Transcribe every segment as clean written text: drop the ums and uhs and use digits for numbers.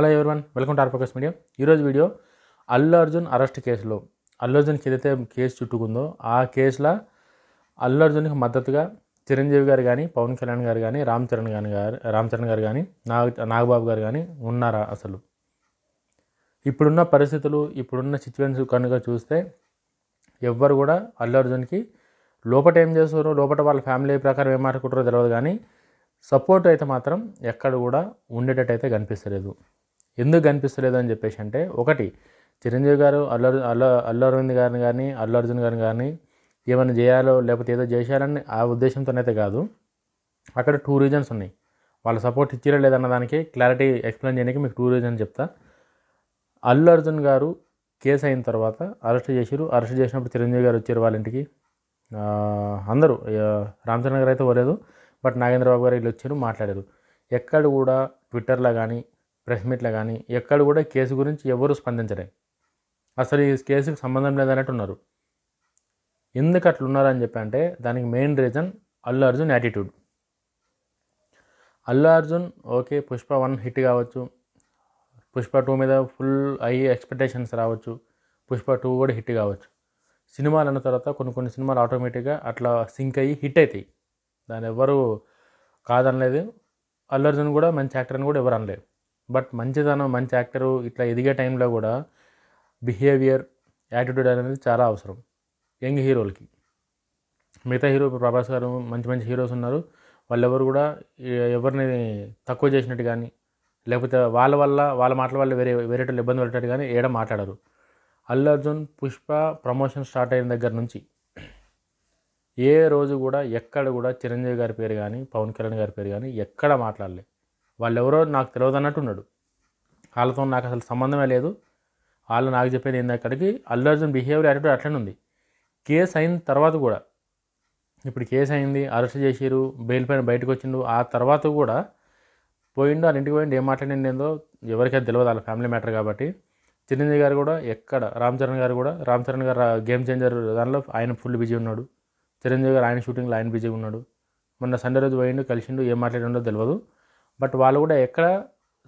Hello everyone, welcome to R focus media. ఈరోజు video Allu Arjun arrest కేసులో అల్లు అర్జున్కి ఏదైతే కేసు చుట్టుకుందో ఆ కేసులో అల్లు అర్జున్కి మద్దతుగా చిరంజీవి గారు కానీ, పవన్ కళ్యాణ్ గారు కానీ, రామ్ చరణ్ గారు కానీ, నాగబాబు గారు కానీ ఉన్నారా? అసలు ఇప్పుడున్న పరిస్థితులు, ఇప్పుడున్న సిచ్యువేషన్స్ కనుక చూస్తే ఎవ్వరు కూడా అల్లు అర్జున్కి లోపట ఏం చేస్తారో, లోపట వాళ్ళ ఫ్యామిలీ ప్రకారం ఏం మాట్లాడుకుంటారో తెలియదు, కానీ సపోర్ట్ అయితే మాత్రం ఎక్కడ కూడా ఉండేటట్టు అయితే కనిపిస్తలేదు. ఎందుకు కనిపిస్తలేదు అని చెప్పేసి అంటే, ఒకటి చిరంజీవి గారు అల్లు అరవింద్ గారిని కానీ, అల్లు అర్జున్ గారిని కానీ ఏమైనా చేయాలో లేకపోతే ఏదో చేశారని ఆ ఉద్దేశంతోనైతే కాదు. అక్కడ 2 రీజన్స్ ఉన్నాయి. వాళ్ళ సపోర్ట్ ఇచ్చిరా లేదన్న దానికి క్లారిటీ ఎక్స్ప్లెయిన్ చేయడానికి మీకు 2 రీజన్స్ చెప్తా. అల్లు అర్జున్ గారు కేసు అయిన తర్వాత అరెస్ట్ చేసిరు. అరెస్ట్ చేసినప్పుడు చిరంజీవి గారు వచ్చారు వాళ్ళ ఇంటికి. అందరూ రామ్ చరణ్ గారు అయితే పోలేదు, బట్ నాగేంద్ర బాబు గారు వీళ్ళు వచ్చారు, మాట్లాడారు. ఎక్కడ కూడా ట్విట్టర్లో కానీ, ప్రెస్ మీట్లో కానీ ఎక్కడ కూడా కేసు గురించి ఎవరు స్పందించలే. అసలు ఈ కేసుకు సంబంధం లేదన్నట్టు ఉన్నారు. ఎందుకు అట్లా ఉన్నారని చెప్పి అంటే దానికి main reason Allu Arjun attitude. Allu Arjun okay, Pushpa 1 hit కావచ్చు, పుష్ప 2 మీద ఫుల్ హై ఎక్స్పెక్టేషన్స్ రావచ్చు, పుష్ప 2 కూడా హిట్ కావచ్చు. సినిమాలు అన్న తర్వాత కొన్ని సినిమాలు ఆటోమేటిక్గా అట్లా సింక్ అయ్యి హిట్ అవుతాయి. దాన్ని ఎవరు కాదనలేదు. అల్లు అర్జున్ కూడా మంచి యాక్టర్ అని కూడా ఎవరు అనలేదు. బట్ మంచిదనం, మంచి యాక్టరు ఇట్లా ఎదిగే టైంలో కూడా బిహేవియర్, యాటిట్యూడ్ అనేది చాలా అవసరం యంగ్ హీరోలకి. మిగతా హీరో ప్రభాస్ గారు, మంచి హీరోస్ ఉన్నారు, వాళ్ళెవరు కూడా ఎవరిని తక్కువ చేసినట్టు కానీ, లేకపోతే వాళ్ళ మాటల వల్ల వేరే ఇబ్బంది పడేటట్టు కానీ ఏడ మాట్లాడరు. అల్లు అర్జున్ పుష్ప ప్రమోషన్ స్టార్ట్ అయిన దగ్గర నుంచి ఏ రోజు కూడా ఎక్కడ కూడా చిరంజీవి గారి పేరు కానీ, పవన్ కళ్యాణ్ గారి పేరు కానీ ఎక్కడ మాట్లాడలే. వాళ్ళెవరో నాకు తెలియదు అన్నట్టు ఉన్నాడు. వాళ్ళతో నాకు అసలు సంబంధమే లేదు, వాళ్ళు నాకు చెప్పేది ఏంది అక్కడికి. అల్లు అర్జున్ బిహేవియర్, యాటిట్యూడ్ అట్లనే ఉంది. కేసు అయిన తర్వాత కూడా, ఇప్పుడు కేసు అయింది, అరెస్ట్ చేసిరు, బెయిల్ పైన బయటకు వచ్చిండు, ఆ తర్వాత కూడా పోయిండు, వాళ్ళ ఇంటికి పోయిండు, ఏం మాట్లాడిండు ఏందో ఎవరికైతే తెలియదు, వాళ్ళ ఫ్యామిలీ మ్యాటర్ కాబట్టి. చిరంజీవి గారు కూడా ఎక్కడ, రామ్ చరణ్ గారు గేమ్ చేంజర్ దానిలో ఆయన ఫుల్ బిజీ ఉన్నాడు. చిరంజీవి గారు ఆయన షూటింగ్లో ఆయన బిజీగా ఉన్నాడు. మొన్న సండే రోజు పోయిండు, కలిసిండు, ఏం మాట్లాడిండో తెలియదు. బట్ వాళ్ళు కూడా ఎక్కడ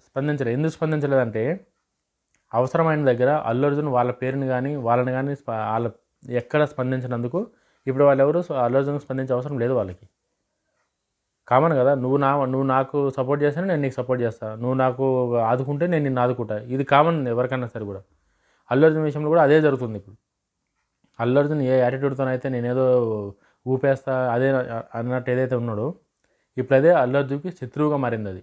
స్పందించలేదు. ఎందుకు స్పందించలేదంటే, అవసరమైన దగ్గర అల్లు అర్జున్ వాళ్ళ పేరుని కానీ, వాళ్ళని కానీ వాళ్ళ ఎక్కడ స్పందించినందుకు ఇప్పుడు వాళ్ళు ఎవరు అల్లు అర్జున్ స్పందించే అవసరం లేదు వాళ్ళకి. కామన్ కదా, నువ్వు నాకు సపోర్ట్ చేస్తానే నేను నీకు సపోర్ట్ చేస్తాను, నువ్వు నాకు ఆదుకుంటే నేను నిన్ను ఆదుకుంటా. ఇది కామన్ ఎవరికైనా సరే కూడా. అల్లు అర్జున్ విషయంలో కూడా అదే జరుగుతుంది. ఇప్పుడు అల్లు అర్జున్ ఏ యాటిట్యూడ్తోనైతే నేనేదో ఊపేస్తా అదే అన్నట్టు ఏదైతే ఉన్నాడో, ఇప్పుడు అదే అల్లు అర్జున్కి శత్రువుగా మారింది. అది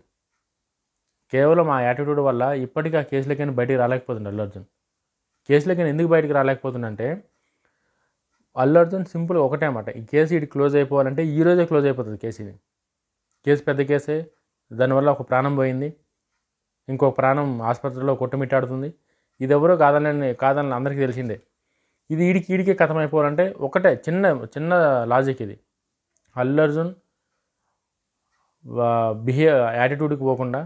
కేవలం ఆ యాటిట్యూడ్ వల్ల ఇప్పటికీ ఆ కేసులకైనా బయటికి రాలేకపోతుంది అల్లు అర్జున్. కేసులకైనా ఎందుకు బయటికి రాలేకపోతుందంటే, అల్లు అర్జున్ సింపుల్ ఒకటే అన్నమాట, ఈ కేసు ఇటు క్లోజ్ అయిపోవాలంటే ఈరోజే క్లోజ్ అయిపోతుంది కేసు. ఇది కేసు పెద్ద కేసే, దానివల్ల ఒక ప్రాణం పోయింది, ఇంకొక ప్రాణం ఆసుపత్రిలో కొట్టుమిట్టాడుతుంది. ఇది ఎవరో కాదని అందరికీ తెలిసిందే. ఇది ఈడికే కథం అయిపోవాలంటే ఒకటే చిన్న లాజిక్ ఇది. అల్లు అర్జున్ యాటిట్యూడ్కి పోకుండా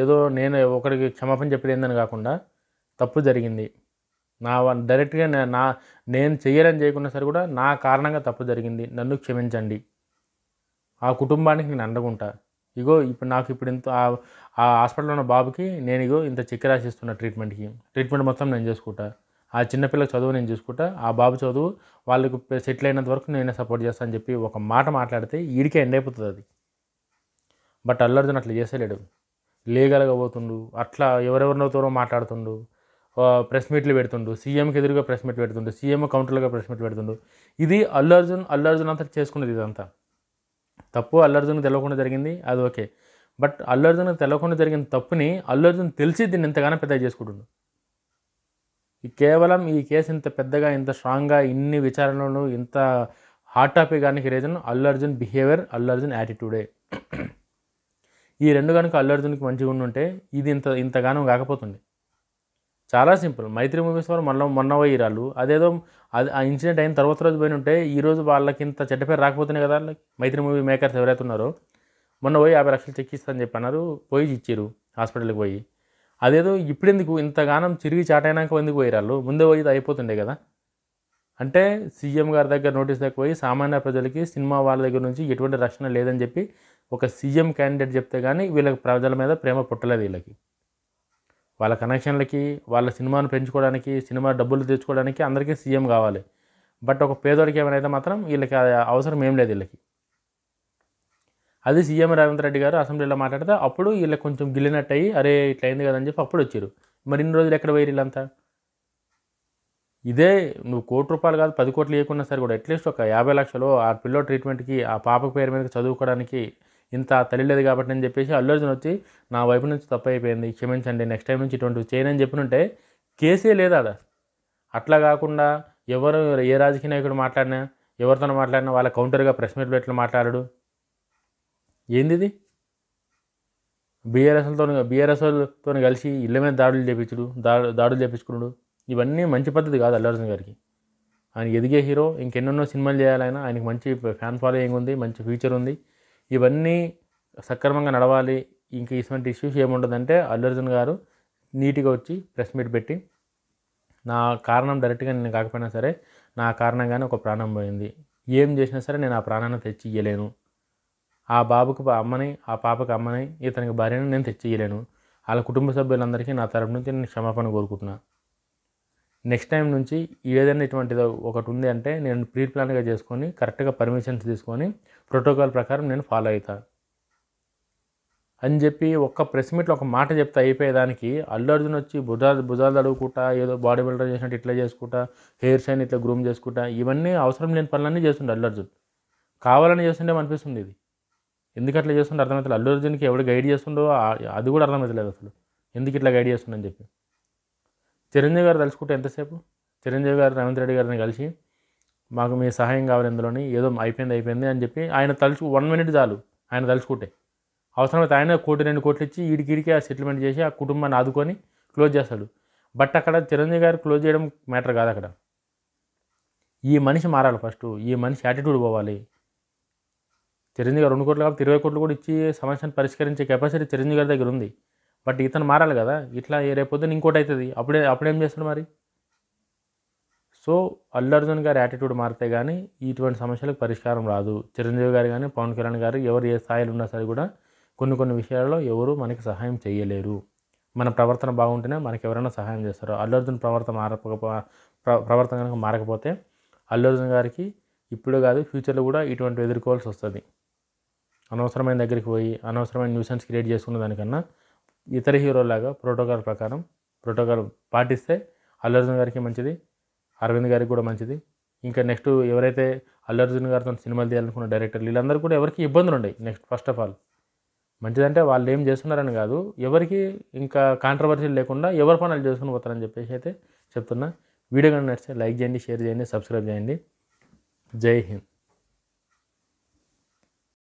ఏదో నేను ఒకరికి క్షమాపణ చెప్పేది ఏందని కాకుండా, తప్పు జరిగింది, డైరెక్ట్గా నేను చెయ్యాలని చేయకున్నా సరే కూడా నా కారణంగా తప్పు జరిగింది, నన్ను క్షమించండి, ఆ కుటుంబానికి నేను అండగుంటా. ఇగో ఇప్పుడు ఇంత ఆ హాస్పిటల్లో ఉన్న బాబుకి నేను ఇంత చెక్ రాసిస్తున్నా, ట్రీట్మెంట్ మొత్తం నేను చేసుకుంటా, ఆ చిన్నపిల్లల చదువు నేను చూసుకుంటా, ఆ బాబు చదువు వాళ్ళకి సెటిల్ అయినంత వరకు నేనే సపోర్ట్ చేస్తాను అని చెప్పి ఒక మాట మాట్లాడితే ఈడికే ఎండ్ అయిపోతుంది అది. బట్ అల్లు అర్జున్ అట్లా చేసేలేడు, లీగల్గా పోతుండు, అట్లా ఎవరెవరినోతోనో మాట్లాడుతుండు, ప్రెస్ మీట్లు పెడుతుండు, సీఎంకి ఎదురుగా ప్రెస్ మీట్ పెడుతుండు, సీఎం కౌంటర్లుగా ప్రెస్ మీట్ పెడుతుండు. ఇది అల్లు అర్జున్ అంతా చేసుకున్నది. ఇదంతా తప్పు అల్లు అర్జున్కి తెలియకుండా జరిగింది, అది ఓకే. బట్ అల్లు అర్జున్కి తెలియకుండా జరిగిన తప్పుని అల్లు అర్జున్ తెలిసి దీన్ని ఎంతగానో పెద్దగా చేసుకుంటుండు. కేవలం ఈ కేసు ఇంత పెద్దగా, ఇంత స్ట్రాంగ్గా, ఇన్ని విచారణలు, ఇంత హాట్ టాపిక్ కానీ రీజన్ అల్లు అర్జున్ బిహేవియర్, అల్లు అర్జున్ యాటిట్యూడే. ఈ రెండు కనుక అల్లు అర్జున్కి మంచిగా ఉండుంటే ఇది ఇంతగానో కాకపోతుంది. చాలా సింపుల్. మైత్రి మూవీస్ వారు మొన్న పోయిరాళ్ళు, అదేదో ఆ ఇన్సిడెంట్ అయిన తర్వాత రోజు పోయిన ఉంటే ఈరోజు వాళ్ళకి ఇంత చెడ్డ పేరు రాకపోతున్నాయి కదా. మైత్రి మూవీ మేకర్స్ ఎవరైతే ఉన్నారో మొన్న పోయి 50 లక్షలు చెక్ ఇస్తానని చెప్పన్నారు, పోయి ఇచ్చారు హాస్పిటల్కి పోయి. అదేదో ఇప్పుడెందుకు ఇంతగానం చిరిగి చాటైనాక ఎందుకు పోయిరాళ్ళు, ముందే పోయి అయిపోతుండే కదా. అంటే సీఎం గారి దగ్గర నోటీస్ దగ్గర పోయి సామాన్య ప్రజలకి, సినిమా వాళ్ళ దగ్గర నుంచి ఎటువంటి రక్షణ లేదని చెప్పి ఒక సీఎం క్యాండిడేట్ చెప్తే కానీ వీళ్ళకి ప్రజల మీద ప్రేమ పుట్టలేదు వీళ్ళకి. వాళ్ళ కనెక్షన్లకి, వాళ్ళ సినిమాను పెంచుకోవడానికి, సినిమా డబ్బులు తెచ్చుకోవడానికి అందరికీ సీఎం కావాలి. బట్ ఒక పేదోడికి ఏమైనా అయితే మాత్రం వీళ్ళకి అవసరం ఏం లేదు వీళ్ళకి. అది సీఎం రేవంత్ రెడ్డి గారు అసెంబ్లీలో మాట్లాడితే అప్పుడు వీళ్ళకి కొంచెం గిల్లినట్టు అయ్యి అరే ఇట్లా అయింది కదని చెప్పి అప్పుడు వచ్చారు. మరి ఇన్ని రోజులు ఎక్కడ పోయి వీళ్ళంతా? ఇదే నువ్వు ₹1,00,00,000 కాదు 10 కోట్లు ఇవ్వకున్నా సరే కూడా అట్లీస్ట్ ఒక 50 లక్షలు ఆ పిల్లోడు ట్రీట్మెంట్కి ఆ పాప పేరు మీద చదువుకోవడానికి ఇంత తల్లి లేదు కాబట్టి అని చెప్పేసి అల్లు అర్జున్ వచ్చి నా వైపు నుంచి తప్పు అయిపోయింది క్షమించండి నెక్స్ట్ టైం నుంచి ఇటువంటివి చేయనని చెప్పినుంటే కేసే లేదా అదా. అట్లా కాకుండా ఎవరు ఏ రాజకీయ నాయకుడు మాట్లాడినా ఎవరితో మాట్లాడినా వాళ్ళ కౌంటర్గా ప్రెస్ మీట్లు ఎట్లా మాట్లాడాడు ఏంది ఇది? బీఆర్ఎస్తో కలిసి ఇళ్ళ మీద దాడులు చేపించుడు దాడులు చేపించుకున్నాడు ఇవన్నీ మంచి పద్ధతి కాదు అల్లు అర్జున్ గారికి. ఆయన ఎదిగే హీరో ఇంకెన్నెన్నో సినిమాలు చేయాలైనా ఆయనకి మంచి ఫ్యాన్ ఫాలోయింగ్ ఉంది, మంచి ఫ్యూచర్ ఉంది. ఇవన్నీ సక్రమంగా నడవాలి. ఇంక ఇటువంటి ఇష్యూస్ ఏముండదంటే అల్లు అర్జున్ గారు నీట్గా వచ్చి ప్రెస్ మీట్ పెట్టి నా కారణం డైరెక్ట్గా నేను కాకపోయినా సరే నా కారణంగానే ఒక ప్రాణం పోయింది, ఏం చేసినా సరే నేను ఆ ప్రాణాన్ని తెచ్చి ఇయ్యలేను, ఆ బాబుకు అమ్మని ఆ పాపకు అమ్మని ఇతనికి భార్యను నేను తెచ్చి ఇయ్యలేను, వాళ్ళ కుటుంబ సభ్యులందరికీ నా తరపు నుంచి నేను క్షమాపణ కోరుకుంటున్నా. నెక్స్ట్ టైం నుంచి ఏదైనా ఇటువంటిది ఒకటి ఉంది అంటే నేను ప్రీ ప్లాన్గా చేసుకొని కరెక్ట్గా పర్మిషన్స్ తీసుకొని ప్రోటోకాల్ ప్రకారం నేను ఫాలో అవుతా అని చెప్పి ఒక్క ప్రెస్ మీట్లో ఒక మాట చెప్తే అయిపోయేదానికి అల్లు అర్జున్ వచ్చి భుజాలు తడుగుకుంటా ఏదో బాడీ బిల్డర్ చేసినట్టు ఇట్లా చేసుకుంటా హెయిర్ షైన్ ఇట్లా గ్రూమ్ చేసుకుంటా ఇవన్నీ అవసరం లేని పనులన్నీ చేస్తుండే అల్లు అర్జున్. కావాలని చేస్తుండే అనిపిస్తుంది ఇది. ఎందుకు అట్లా చేస్తుండే అర్థమవుతుంది. అల్లు అర్జున్కి ఎవడు గైడ్ చేస్తుండో అది కూడా అర్థమవుతలేదు అసలు ఎందుకు ఇట్లా గైడ్ చేస్తుండని చెప్పి. చిరంజీవి గారు తలుచుకుంటే ఎంతసేపు చిరంజీవి గారు రేవంత్ రెడ్డి గారిని కలిసి మాకు మీ సహాయం కావాలి ఇందులోని ఏదో అయిపోయింది అని చెప్పి ఆయన 1 మినిట్ చాలు ఆయన తలుచుకుంటే. అవసరమైతే ఆయన 1 కోటి 2 కోట్లు ఇచ్చి ఈడికి ఆ సెటిల్మెంట్ చేసి ఆ కుటుంబాన్ని ఆదుకొని క్లోజ్ చేస్తాడు. బట్ అక్కడ చిరంజీవి గారు క్లోజ్ చేయడం మ్యాటర్ కాదు. అక్కడ ఈ మనిషి మారాలి ఫస్ట్, ఈ మనిషి యాటిట్యూడ్ పోవాలి. చిరంజీవి గారు 2 కోట్లు కాబట్టి 20 కోట్లు కూడా ఇచ్చి సమస్యను పరిష్కరించే కెపాసిటీ చిరంజీవి గారి దగ్గర ఉంది. బట్ ఇతను మారాలి కదా. ఇట్లా రేపొద్దున ఇంకోటి అవుతుంది అప్పుడేం చేస్తాడు మరి. సో అల్లు అర్జున్ గారి యాటిట్యూడ్ మారితే కానీ ఇటువంటి సమస్యలకు పరిష్కారం రాదు. చిరంజీవి గారు కానీ పవన్ కళ్యాణ్ గారు ఎవరు ఏ స్థాయిలో ఉన్నా సరే కూడా కొన్ని విషయాల్లో ఎవరు మనకి సహాయం చేయలేరు. మన ప్రవర్తన బాగుంటేనే మనకి ఎవరైనా సహాయం చేస్తారు. అల్లు అర్జున్ ప్రవర్తన కనుక మారకపోతే అల్లు అర్జున్ గారికి ఇప్పుడు కాదు ఫ్యూచర్లో కూడా ఇటువంటి ఎదుర్కోవాల్సి వస్తుంది. అనవసరమైన దగ్గరికి పోయి అనవసరమైన న్యూసెన్స్ క్రియేట్ చేసుకున్న దానికన్నా ఇతర హీరోలాగా ప్రోటోకాల్ పాటిస్తే అల్లు అర్జున్ గారికి మంచిది, అరవింద్ గారికి కూడా మంచిది. ఇంకా నెక్స్ట్ ఎవరైతే అల్లు అర్జున్ గారితో సినిమాలు తీయాలనుకున్న డైరెక్టర్లు వీళ్ళందరూ కూడా ఎవరికి ఇబ్బందులు ఉన్నాయి. నెక్స్ట్ ఫస్ట్ ఆఫ్ ఆల్ మంచిదంటే వాళ్ళు ఏం చేస్తున్నారని కాదు, ఎవరికి ఇంకా కాంట్రవర్సీలు లేకుండా ఎవరి పనులు చేసుకుని పోతారని చెప్పేసి అయితే చెప్తున్నా. వీడియో కానీ నచ్చితే లైక్ చేయండి, షేర్ చేయండి, సబ్స్క్రైబ్ చేయండి. జై హింద్.